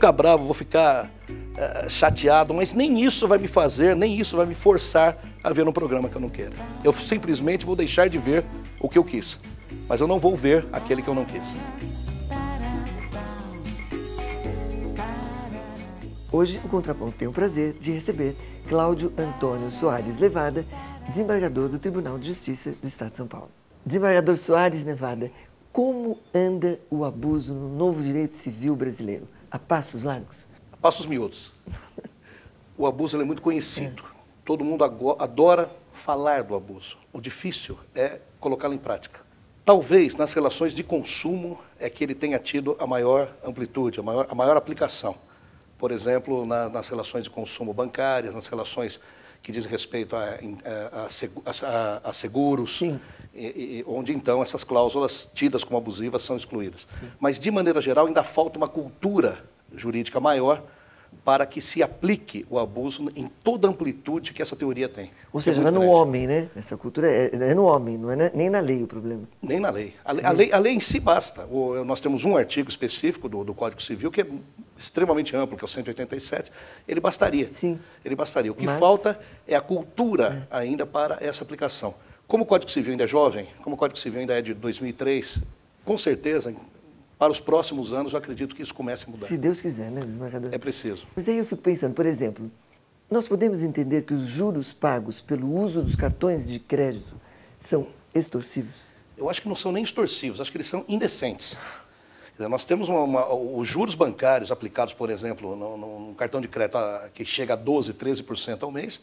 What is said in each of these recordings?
ficar bravo, vou ficar chateado, mas nem isso vai me fazer, nem isso vai me forçar a ver um programa que eu não quero. Eu simplesmente vou deixar de ver o que eu quis, mas eu não vou ver aquele que eu não quis. Hoje, o Contraponto tem o prazer de receber Cláudio Antônio Soares Nevada, desembargador do Tribunal de Justiça do Estado de São Paulo. Desembargador Soares Nevada, como anda o abuso no novo direito civil brasileiro? A passos largos? A passos miúdos. O abuso é muito conhecido. Todo mundo adora falar do abuso. O difícil é colocá-lo em prática. Talvez nas relações de consumo é que ele tenha tido a maior amplitude, a maior aplicação. Por exemplo, nas relações de consumo bancárias, nas relações que dizem respeito a seguros, onde então essas cláusulas tidas como abusivas são excluídas. Sim. Mas, de maneira geral, ainda falta uma cultura jurídica maior para que se aplique o abuso em toda a amplitude que essa teoria tem. Ou seja, é no homem, né? Essa cultura é no homem, não é nem na lei o problema. Nem na lei. A lei em si basta. Nós temos um artigo específico do Código Civil que é extremamente amplo, que é o 187, ele bastaria. Sim. Ele bastaria. O que falta é a cultura ainda para essa aplicação. Como o Código Civil ainda é jovem, como o Código Civil ainda é de 2003, com certeza, para os próximos anos, eu acredito que isso comece a mudar. Se Deus quiser, né, desembargador? É preciso. Mas aí eu fico pensando, por exemplo, nós podemos entender que os juros pagos pelo uso dos cartões de crédito são extorsivos? Eu acho que não são nem extorsivos, acho que eles são indecentes. Nós temos os juros bancários aplicados, por exemplo, num cartão de crédito que chega a 12%, 13% ao mês,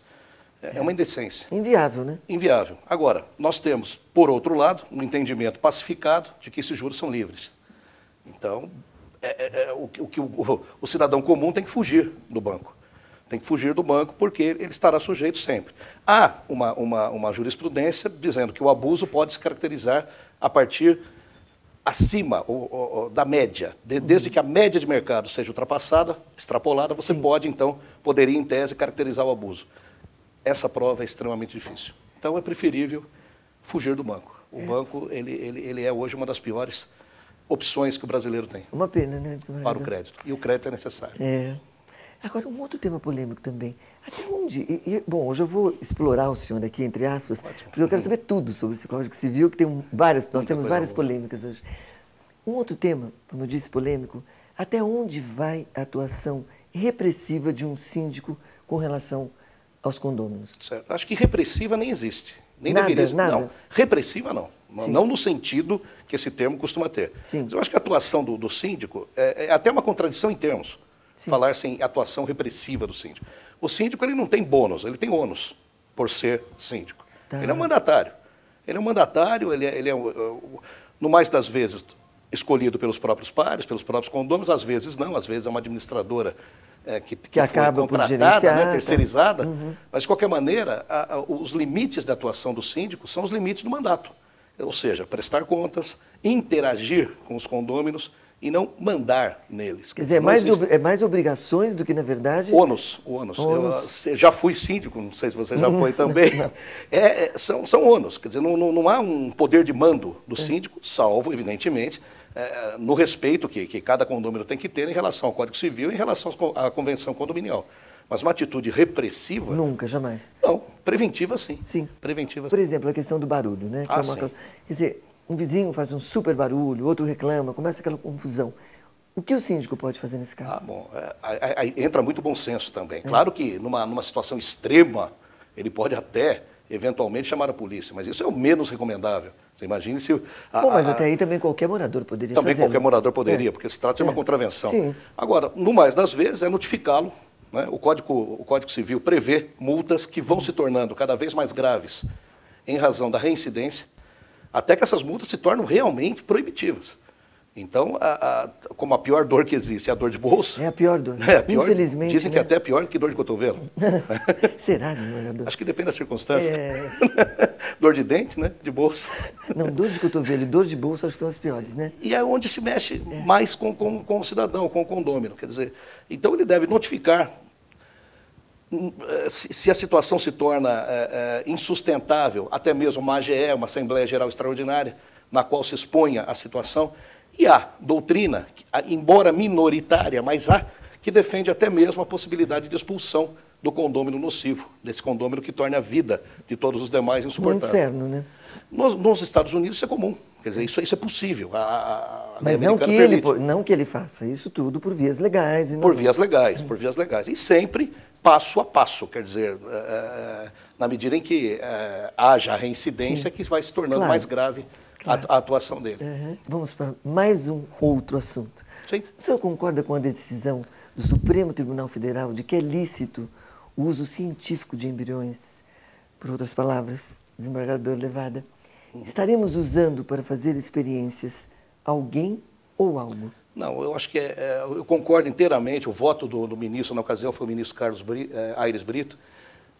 é uma indecência. Inviável, né? Inviável. Agora, nós temos, por outro lado, um entendimento pacificado de que esses juros são livres. Então, o cidadão comum tem que fugir do banco. Tem que fugir do banco porque ele estará sujeito sempre. Há uma jurisprudência dizendo que o abuso pode se caracterizar a partir acima da média. Desde que a média de mercado seja ultrapassada, extrapolada, você pode, então, poderia, em tese, caracterizar o abuso. Essa prova é extremamente difícil. Então, é preferível fugir do banco. O banco, ele é hoje uma das piores opções que o brasileiro tem. Uma pena, né? Para o crédito. E o crédito é necessário. Agora, um outro tema polêmico também. Até onde... bom, hoje eu vou explorar o senhor aqui, entre aspas, porque eu quero saber tudo sobre esse Código Civil, que tem nós temos várias polêmicas hoje. Um outro tema, como eu disse, polêmico, até onde vai a atuação repressiva de um síndico com relação aos condôminos? Certo. Acho que repressiva nem existe. Nem deveria existir. Não, repressiva não. Não no sentido que esse termo costuma ter. Sim. Eu acho que a atuação do síndico é até uma contradição em termos. Sim. Falar sem atuação repressiva do síndico. O síndico ele não tem bônus, ele tem ônus por ser síndico. Ele é um mandatário. Ele é um mandatário, ele é no mais das vezes, escolhido pelos próprios pares, pelos próprios condôminos, às vezes não, às vezes é uma administradora que acaba foi contratada, né, terceirizada, mas de qualquer maneira, os limites da atuação do síndico são os limites do mandato. Ou seja, prestar contas, interagir com os condôminos e não mandar neles. Quer dizer, é mais obrigações do que, na verdade... Ônus. Eu já fui síndico, não sei se você já foi também. São ônus. Quer dizer, não há um poder de mando do síndico, salvo, evidentemente, no respeito que cada condômino tem que ter em relação ao Código Civil e em relação à Convenção Condominial. Mas uma atitude repressiva... Nunca, jamais. Não, preventiva sim. Sim. Preventiva, por exemplo, a questão do barulho, né? Que sim. Quer dizer, um vizinho faz um super barulho, outro reclama, começa aquela confusão. O que o síndico pode fazer nesse caso? Bom, aí entra muito bom senso também. Claro que numa situação extrema, ele pode até, eventualmente, chamar a polícia, mas isso é o menos recomendável. Você imagine se... Bom, mas até aí também qualquer morador poderia fazer. Também qualquer morador poderia, porque se trata de uma contravenção. Sim. Agora, no mais das vezes, é notificá-lo. Né? O Código Civil prevê multas que vão se tornando cada vez mais graves em razão da reincidência, até que essas multas se tornam realmente proibitivas. Então, como a pior dor que existe é a dor de bolso... É a pior dor. Pior, infelizmente. Dizem que até é pior do que dor de cotovelo. Será, desembargador? Acho que depende da circunstância. Dor de dente, né? De bolso. Não, dor de cotovelo e dor de bolso acho que são as piores, né? E é onde se mexe mais com o cidadão, com o condômino. Quer dizer, então ele deve notificar se a situação se torna insustentável, até mesmo uma AGE, uma Assembleia Geral Extraordinária, na qual se exponha a situação. E há doutrina, embora minoritária, mas há, que defende até mesmo a possibilidade de expulsão do condômino nocivo, desse condômino que torna a vida de todos os demais Um insuportável. inferno, né? Nos Estados Unidos isso é comum, quer dizer, isso é possível. A lei Mas não que, americana permite. não que ele faça isso tudo por vias legais. E não... Por vias legais, por vias legais. E sempre passo a passo, quer dizer, na medida em que haja a reincidência, que vai se tornando Claro. mais grave a atuação dele. Uhum. Vamos para mais um outro assunto. Sim. O senhor concorda com a decisão do Supremo Tribunal Federal de que é lícito o uso científico de embriões? Por outras palavras, desembargador Levada, estaremos usando para fazer experiências alguém ou algo? Não, eu acho que eu concordo inteiramente. O voto do ministro na ocasião foi o ministro Carlos Aires Brito.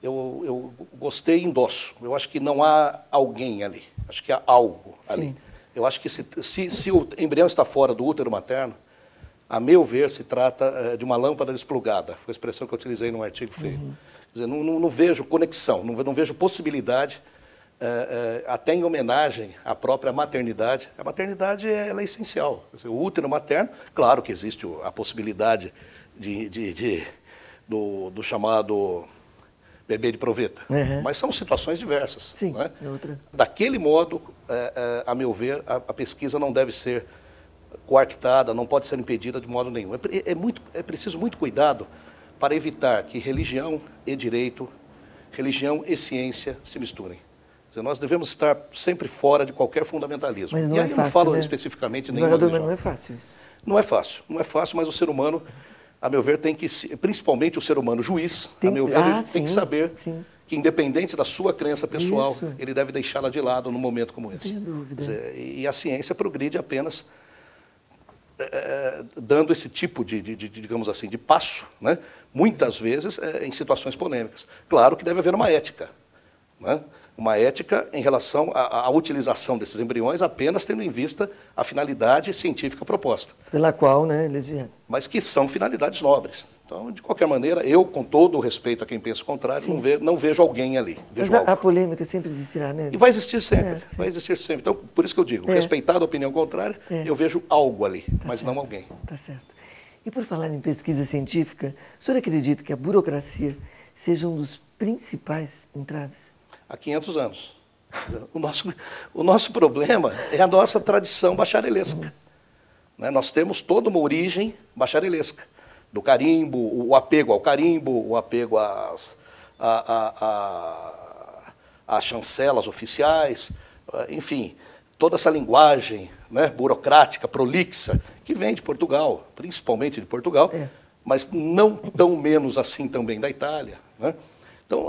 Eu gostei e endosso. Eu acho que não há alguém ali. Acho que há algo ali. Eu acho que se o embrião está fora do útero materno, a meu ver, se trata de uma lâmpada desplugada. Foi a expressão que eu utilizei num artigo feito. Quer dizer, não vejo conexão, não vejo possibilidade, até em homenagem à própria maternidade. A maternidade ela é essencial. Quer dizer, o útero materno, claro que existe a possibilidade do chamado bebê de proveta, mas são situações diversas. Sim, não é? outra. Daquele modo, a meu ver, a pesquisa não deve ser coartada, não pode ser impedida de modo nenhum. É preciso muito cuidado para evitar que religião e direito, religião e ciência se misturem. Quer dizer, nós devemos estar sempre fora de qualquer fundamentalismo. Mas não e é aí fácil, eu não falo né? especificamente de nenhuma Desembargador, religião. mas não é fácil isso. Não é fácil, mas o ser humano, a meu ver, tem que, principalmente o ser humano juiz, a meu ver, ele tem que saber que, independente da sua crença pessoal, ele deve deixá-la de lado num momento como esse. Não tenho dúvida. Quer dizer, e a ciência progride apenas dando esse tipo digamos assim, de passo, né? Muitas vezes em situações polêmicas. Claro que deve haver uma ética, né? Uma ética em relação à utilização desses embriões apenas tendo em vista a finalidade científica proposta. Pela qual, né, eles vieram. Mas que são finalidades nobres. Então, de qualquer maneira, eu, com todo o respeito a quem pensa o contrário, não vejo alguém ali. Vejo Mas algo. a polêmica sempre existirá, né? E vai existir sempre, vai existir sempre. Então, por isso que eu digo, respeitado a opinião contrária, eu vejo algo ali, mas certo. não alguém. Tá certo. E por falar em pesquisa científica, o senhor acredita que a burocracia seja um dos principais entraves? Há 500 anos. O nosso problema é a nossa tradição bacharelesca. Né? Nós temos toda uma origem bacharelesca. Do carimbo, o apego ao carimbo, o apego às chancelas oficiais, enfim, toda essa linguagem, né, burocrática, prolixa, que vem de Portugal, principalmente de Portugal, mas não tão menos assim também da Itália. Né? Então,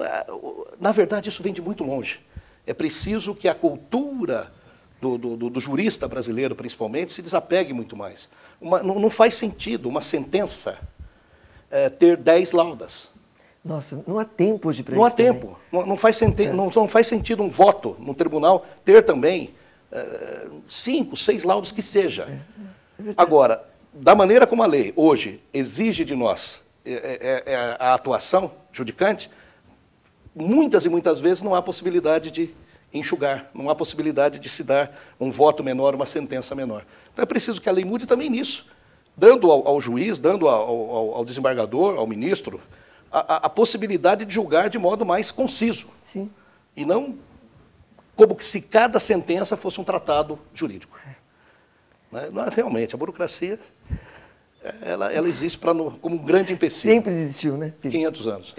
na verdade, isso vem de muito longe. É preciso que a cultura do jurista brasileiro, principalmente, se desapegue muito mais. Não faz sentido uma sentença ter 10 laudas. Nossa, não há tempo hoje para isso. Não há tempo. Não faz sentido um voto no tribunal ter também 5, 6 laudos que seja. Agora, da maneira como a lei hoje exige de nós a atuação judicante, muitas e muitas vezes não há possibilidade de enxugar, não há possibilidade de se dar um voto menor, uma sentença menor. Então é preciso que a lei mude também nisso, dando ao juiz, dando ao desembargador, ao ministro, a possibilidade de julgar de modo mais conciso. Sim. E não como se cada sentença fosse um tratado jurídico. Né? Realmente, a burocracia ela existe como um grande empecilho. Sempre existiu, né? 500 anos.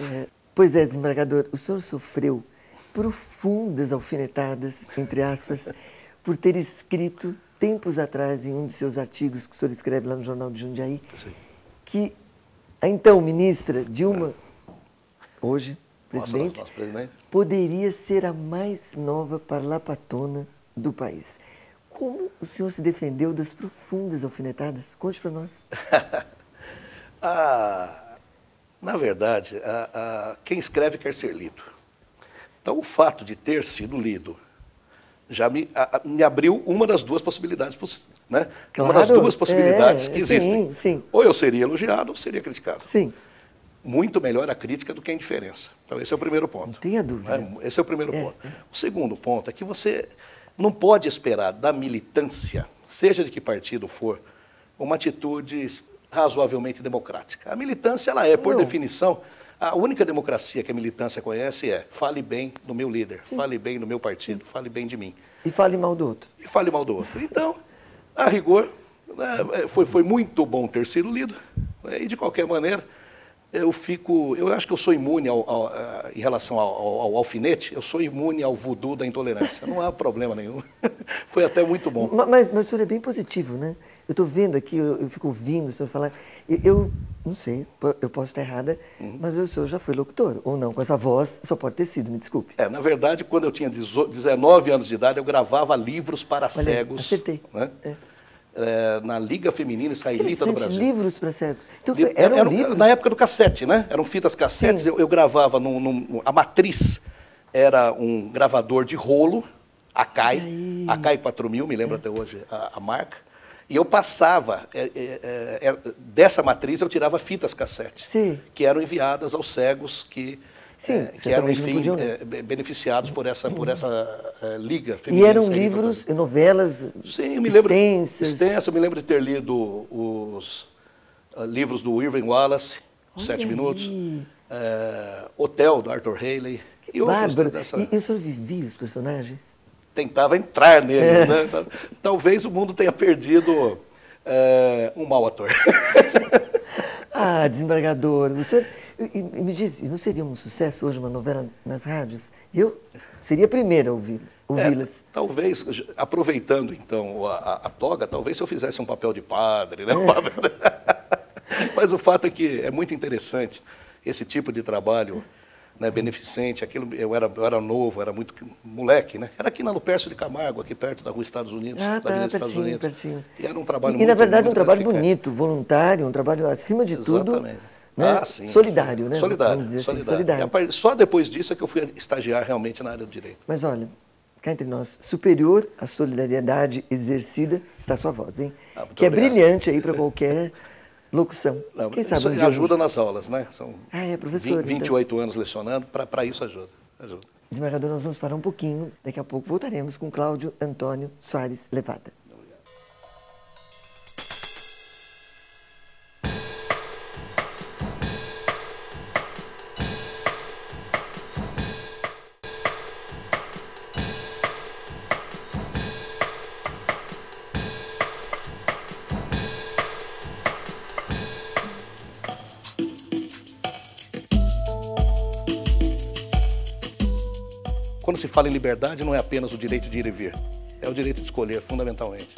Pois é, desembargador, o senhor sofreu profundas alfinetadas, entre aspas, por ter escrito tempos atrás, em um de seus artigos que o senhor escreve lá no Jornal de Jundiaí, que a então ministra Dilma, hoje presidente, nosso presidente, poderia ser a mais nova parlapatona do país. Como o senhor se defendeu das profundas alfinetadas? Conte para nós. Na verdade, quem escreve quer ser lido. Então, o fato de ter sido lido já me abriu uma das duas possibilidades, né? Claro, uma das duas possibilidades que existem. Sim. Ou eu seria elogiado ou seria criticado. Sim. Muito melhor a crítica do que a indiferença. Então, esse é o primeiro ponto. Não tenha dúvida. Né? Esse é o primeiro ponto. O segundo ponto é que você não pode esperar da militância, seja de que partido for, uma atitude razoavelmente democrática. A militância, ela é, por definição, a única democracia que a militância conhece é fale bem do meu líder, fale bem do meu partido, fale bem de mim. E fale mal do outro. E fale mal do outro. Então, a rigor, né, foi muito bom ter sido lido, né, e de qualquer maneira, eu acho que eu sou imune em relação ao alfinete, eu sou imune ao voodoo da intolerância. Não há problema nenhum. Foi até muito bom. Mas o senhor é bem positivo, né? Eu estou vendo aqui, eu fico ouvindo o senhor falar. Eu não sei, eu posso estar errada, mas o senhor já foi locutor, ou não? Com essa voz, só pode ter sido, me desculpe. Na verdade, quando eu tinha 19 anos de idade, eu gravava livros para cegos. Acertei. Né? Na Liga Feminina Israelita do Brasil. Livros para cegos. Então, eram livros? Na época do cassete, né? Eram fitas cassetes, eu gravava, a matriz era um gravador de rolo, Akai 4000, me lembro até hoje a marca, e eu passava, dessa matriz eu tirava fitas cassetes, que eram enviadas aos cegos que eram, enfim, beneficiados por essa Liga Feminina. E eram livros, novelas extensas? Eu me lembro de ter lido os livros do Irving Wallace, Os 7 Minutos, Hotel, do Arthur Haley, e outros. E o senhor vivia os personagens? Tentava entrar nele, né? Talvez o mundo tenha perdido um mau ator. Ah, desembargador, me diz, não seria um sucesso hoje uma novela nas rádios? Eu seria a primeira a ouvi-las. Talvez, aproveitando então a toga, talvez se eu fizesse um papel de padre, né? Mas o fato é que é muito interessante esse tipo de trabalho, né, beneficente. Eu era novo, era muito moleque, né? Era aqui na Lupercio de Camargo, aqui perto da Rua Estados Unidos, da Avenida Estados Unidos. Pertinho. E era um trabalho na verdade, um trabalho bonito, voluntário, um trabalho, acima de tudo, né? Sim, solidário, né? Solidário, Vamos dizer solidário. solidário. Só depois disso é que eu fui estagiar realmente na área do direito. Mas olha, cá entre nós, superior à solidariedade exercida está a sua voz, hein? Que é brilhante aí para qualquer locução. Não, quem sabe isso ajuda nas aulas, né? São é professor. 28 então. anos lecionando, para isso ajuda. Desembargador, nós vamos parar um pouquinho. Daqui a pouco voltaremos com Cláudio Antônio Soares Levada. Quando se fala em liberdade, não é apenas o direito de ir e vir, é o direito de escolher, fundamentalmente.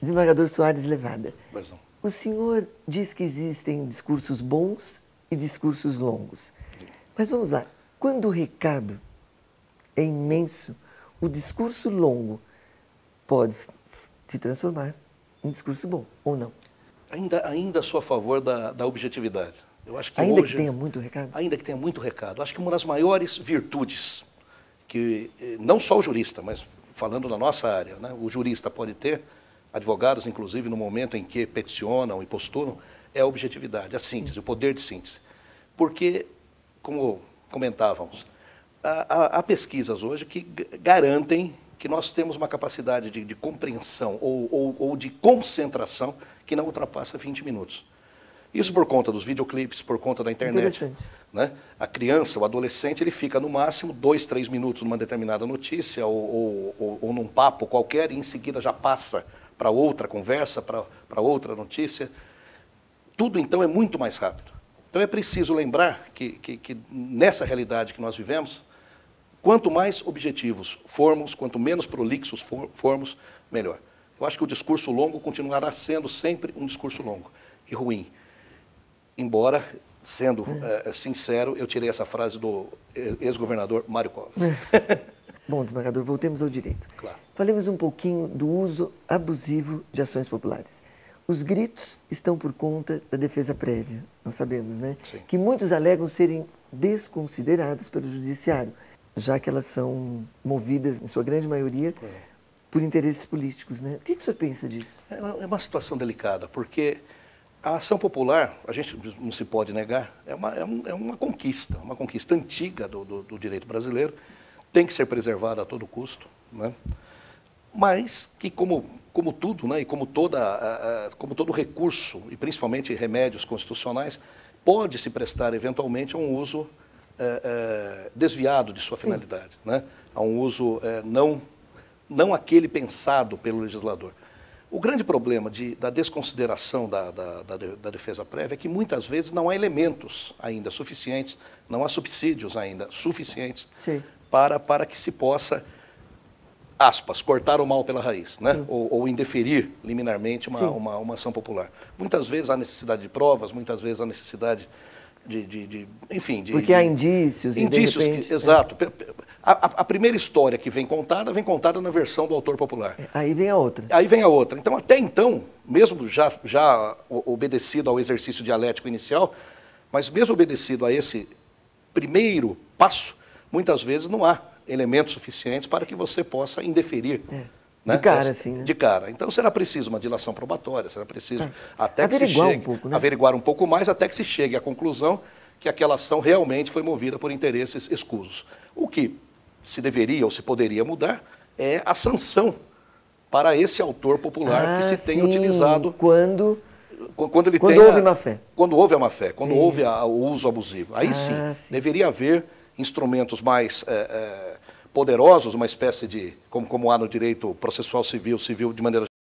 Desembargador Soares Levada, Pois não. O senhor diz que existem discursos bons e discursos longos. Mas vamos lá, quando o recado é imenso, o discurso longo pode se transformar em discurso bom, ou não? Ainda sou a favor da objetividade. Eu acho que ainda hoje, que tenha muito recado? Ainda que tenha muito recado. Acho que uma das maiores virtudes que não só o jurista, mas falando na nossa área, né, o jurista pode ter, advogados inclusive no momento em que peticionam e postulam, é a objetividade, a síntese, o poder de síntese. Porque, como comentávamos, há pesquisas hoje que garantem que nós temos uma capacidade de compreensão ou de concentração que não ultrapassa 20 minutos. Isso por conta dos videoclipes, por conta da internet. Né? A criança, o adolescente, ele fica no máximo 2, 3 minutos numa determinada notícia ou num papo qualquer e em seguida já passa para outra conversa, para outra notícia. Tudo, então, é muito mais rápido. Então, é preciso lembrar que nessa realidade que nós vivemos, quanto mais objetivos formos, quanto menos prolixos formos, melhor. Eu acho que o discurso longo continuará sendo sempre um discurso longo e ruim. Embora, sendo sincero, eu tirei essa frase do ex-governador Mário Covas. Bom, desembargador, voltemos ao direito. Claro. Falemos um pouquinho do uso abusivo de ações populares. Os gritos estão por conta da defesa prévia, nós sabemos, né? Sim. Que muitos alegam serem desconsideradas pelo judiciário, já que elas são movidas, em sua grande maioria, por interesses políticos, né? O que o senhor pensa disso? É uma situação delicada, porque a ação popular, a gente não se pode negar, é uma conquista antiga do direito brasileiro, tem que ser preservada a todo custo, né? Mas que, como como tudo, né, e como todo recurso, e principalmente remédios constitucionais, pode se prestar eventualmente a um uso desviado de sua finalidade, né, a um uso não aquele pensado pelo legislador. O grande problema da desconsideração da defesa prévia é que muitas vezes não há elementos ainda suficientes, não há subsídios ainda suficientes para que se possa, aspas, cortar o mal pela raiz, né? Ou indeferir liminarmente uma ação popular. Muitas vezes há necessidade de provas, muitas vezes há necessidade enfim... Porque há indícios. Indícios, exato. A primeira história que vem contada na versão do autor popular. Aí vem a outra. Aí vem a outra. Então, até então, mesmo já obedecido ao exercício dialético inicial, mas mesmo obedecido a esse primeiro passo, muitas vezes não há elementos suficientes para que você possa indeferir. Né? De cara, sim. Né? De cara. Então, será preciso uma dilação probatória, será preciso até que averiguar se chegue, um pouco, né? averiguar um pouco mais, até que se chegue à conclusão que aquela ação realmente foi movida por interesses escusos. O que se deveria ou se poderia mudar é a sanção para esse autor popular que se tem utilizado quando houve má-fé. Quando houve a má-fé, quando houve o uso abusivo. Aí sim, deveria haver instrumentos mais poderosos, uma espécie de, como há no direito processual civil de maneira